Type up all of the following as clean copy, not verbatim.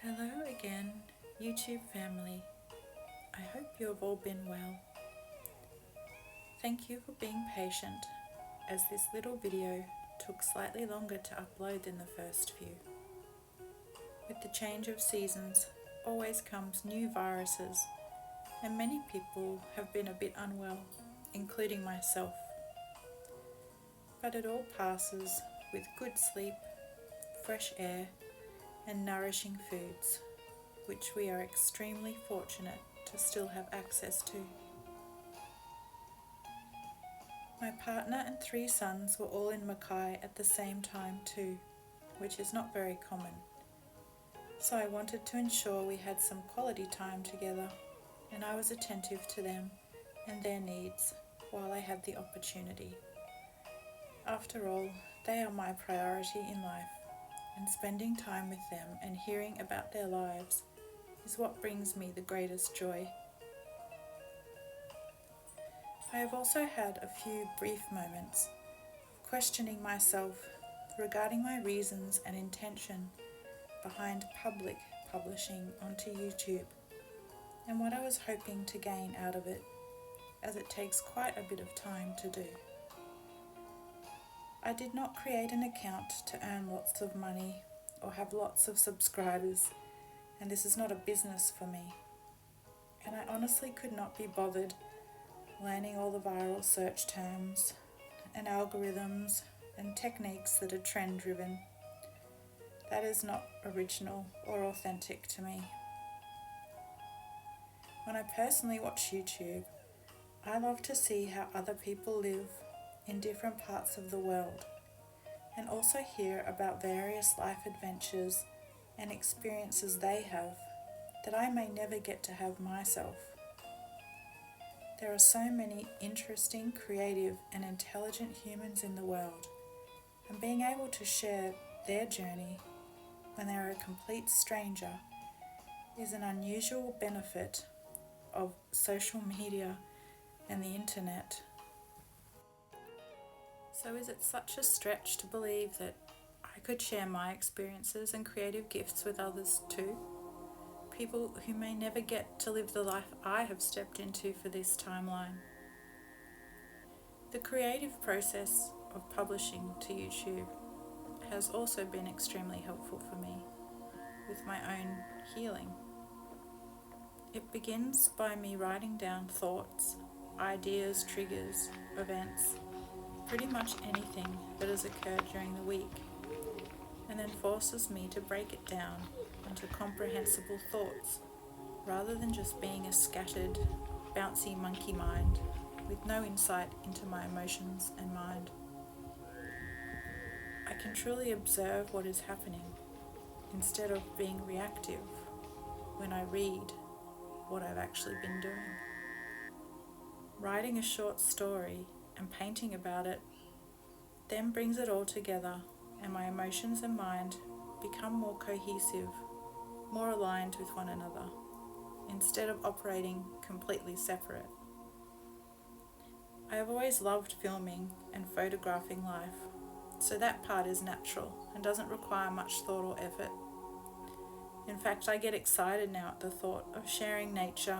Hello again, YouTube family. I hope you have all been well. Thank you for being patient, as this little video took slightly longer to upload than the first few. With the change of seasons, always comes new viruses, and many people have been a bit unwell, including myself. But it all passes with good sleep, fresh air, and nourishing foods, which we are extremely fortunate to still have access to. My partner and 3 sons were all in Mackay at the same time too, which is not very common. So I wanted to ensure we had some quality time together, and I was attentive to them and their needs while I had the opportunity. After all, they are my priority in life, and spending time with them and hearing about their lives is what brings me the greatest joy. I have also had a few brief moments of questioning myself regarding my reasons and intention behind public publishing onto YouTube, and what I was hoping to gain out of it, as it takes quite a bit of time to do. I did not create an account to earn lots of money or have lots of subscribers, and this is not a business for me. And I honestly could not be bothered learning all the viral search terms and algorithms and techniques that are trend driven. That is not original or authentic to me. When I personally watch YouTube, I love to see how other people live in different parts of the world, and also hear about various life adventures and experiences they have that I may never get to have myself. There are so many interesting, creative and intelligent humans in the world, and being able to share their journey when they are a complete stranger is an unusual benefit of social media and the internet. So is it such a stretch to believe that I could share my experiences and creative gifts with others too? People who may never get to live the life I have stepped into for this timeline. The creative process of publishing to YouTube has also been extremely helpful for me with my own healing. It begins by me writing down thoughts, ideas, triggers, events, pretty much anything that has occurred during the week, and then forces me to break it down into comprehensible thoughts, rather than just being a scattered, bouncy monkey mind with no insight into my emotions and mind. I can truly observe what is happening instead of being reactive when I read what I've actually been doing. Writing a short story and painting about it then brings it all together, and my emotions and mind become more cohesive, more aligned with one another, instead of operating completely separate. I have always loved filming and photographing life, so that part is natural and doesn't require much thought or effort. In fact, I get excited now at the thought of sharing nature,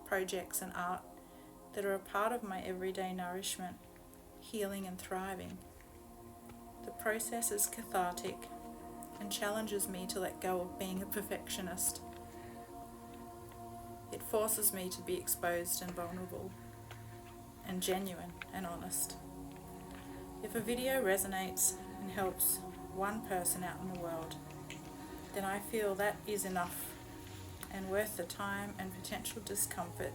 projects and art that are a part of my everyday nourishment, healing and thriving. The process is cathartic and challenges me to let go of being a perfectionist. It forces me to be exposed and vulnerable, and genuine and honest. If a video resonates and helps one person out in the world, then I feel that is enough and worth the time and potential discomfort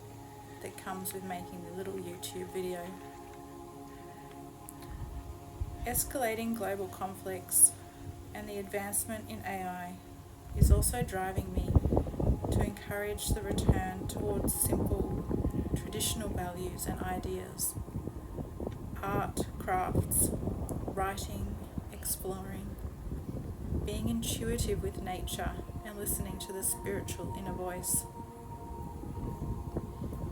that comes with making the little YouTube video. Escalating global conflicts and the advancement in AI is also driving me to encourage the return towards simple, traditional values and ideas. Art, crafts, writing, exploring, being intuitive with nature and listening to the spiritual inner voice.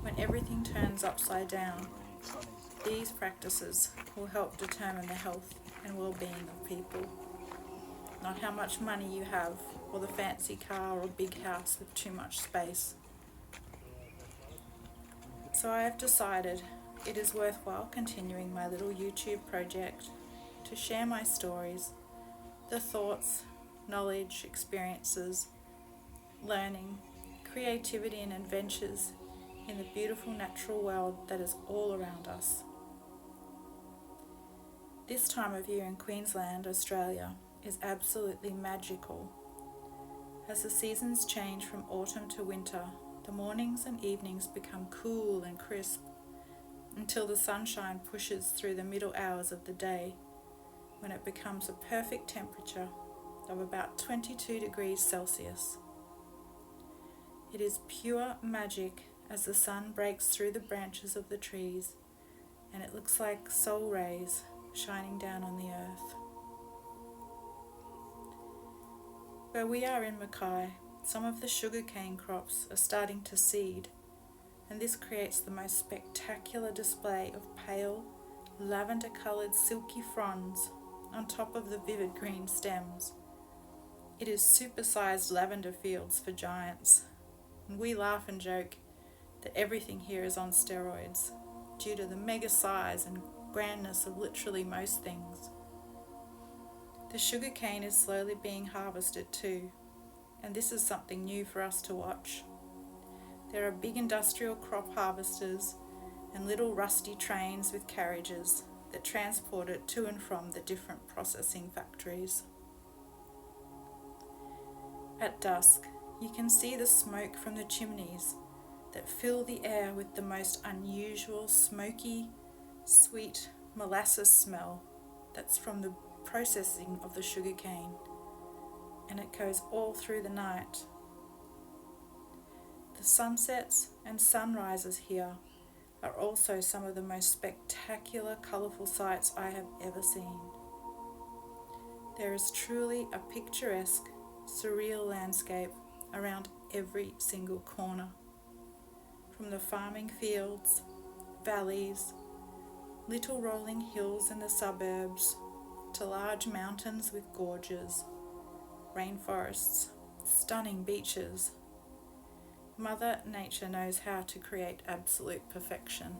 When everything turns upside down, these practices will help determine the health and well-being of people. Not how much money you have or the fancy car or big house with too much space. So I have decided it is worthwhile continuing my little YouTube project to share my stories, the thoughts, knowledge, experiences, learning, creativity and adventures in the beautiful natural world that is all around us. This time of year in Queensland, Australia, is absolutely magical. As the seasons change from autumn to winter, the mornings and evenings become cool and crisp until the sunshine pushes through the middle hours of the day, when it becomes a perfect temperature of about 22 degrees Celsius. It is pure magic as the sun breaks through the branches of the trees, and it looks like soul rays shining down on the earth. Where we are in Mackay, some of the sugarcane crops are starting to seed, and this creates the most spectacular display of pale, lavender-coloured silky fronds on top of the vivid green stems. It is super-sized lavender fields for giants, and we laugh and joke that everything here is on steroids due to the mega size and grandness of literally most things. The sugarcane is slowly being harvested too, and this is something new for us to watch. There are big industrial crop harvesters and little rusty trains with carriages that transport it to and from the different processing factories. At dusk, you can see the smoke from the chimneys that fill the air with the most unusual smoky, sweet molasses smell that's from the processing of the sugarcane, and it goes all through the night. The sunsets and sunrises here are also some of the most spectacular, colourful sights I have ever seen. There is truly a picturesque, surreal landscape around every single corner. From the farming fields, valleys, little rolling hills in the suburbs, to large mountains with gorges, rainforests, stunning beaches. Mother Nature knows how to create absolute perfection.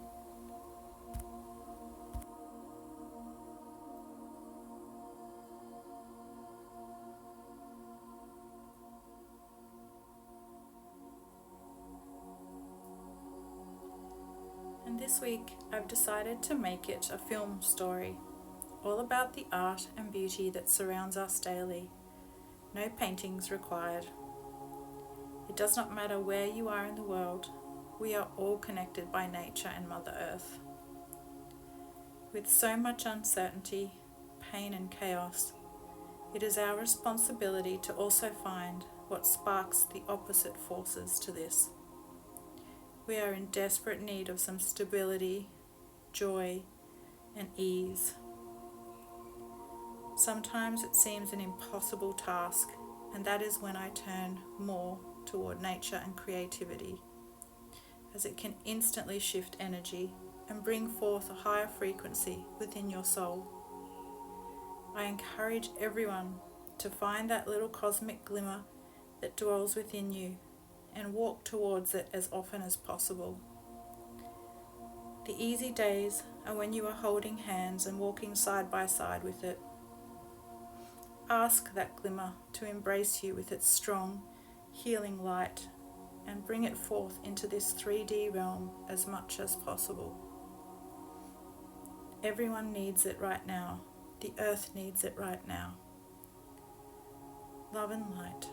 And this week I've decided to make it a film story, all about the art and beauty that surrounds us daily. No paintings required. It does not matter where you are in the world, we are all connected by nature and Mother Earth. With so much uncertainty, pain and chaos, it is our responsibility to also find what sparks the opposite forces to this. We are in desperate need of some stability, joy, and ease. Sometimes it seems an impossible task, and that is when I turn more toward nature and creativity, as it can instantly shift energy and bring forth a higher frequency within your soul. I encourage everyone to find that little cosmic glimmer that dwells within you and walk towards it as often as possible. The easy days are when you are holding hands and walking side by side with it. Ask that glimmer to embrace you with its strong, healing light and bring it forth into this 3D realm as much as possible. Everyone needs it right now. The earth needs it right now. Love and light.